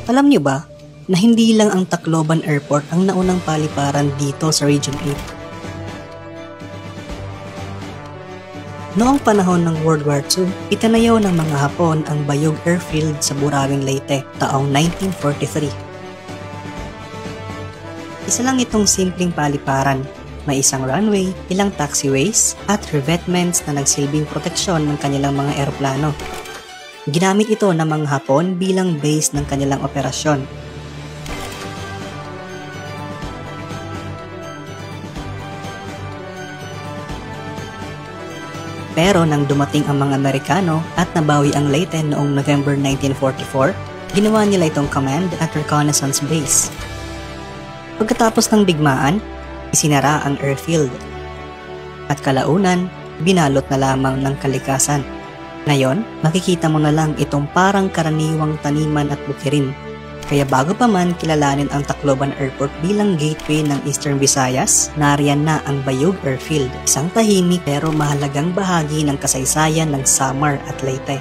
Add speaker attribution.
Speaker 1: Alam niyo ba na hindi lang ang Tacloban Airport ang naunang paliparan dito sa Region 8? Noong panahon ng World War II, itinayo ng mga Hapon ang Bayog Airfield sa Burawing, Leyte taong 1943. Isa lang itong simpleng paliparan. May isang runway, ilang taxiways, at revetments na nagsilbing proteksyon ng kanilang mga eroplano. Ginamit ito ng mga Hapon bilang base ng kanilang operasyon. Pero nang dumating ang mga Amerikano at nabawi ang Leyte noong November 1944, ginawa nila itong command at reconnaissance base. Pagkatapos ng digmaan, isinara ang airfield. At kalaunan, binalot na lamang ng kalikasan. Ngayon, makikita mo na lang itong parang karaniwang taniman at bukirin. Kaya bago pa man kilalanin ang Tacloban Airport bilang gateway ng Eastern Visayas, nariyan na ang Bayog Airfield, isang tahimik pero mahalagang bahagi ng kasaysayan ng Samar at Leyte.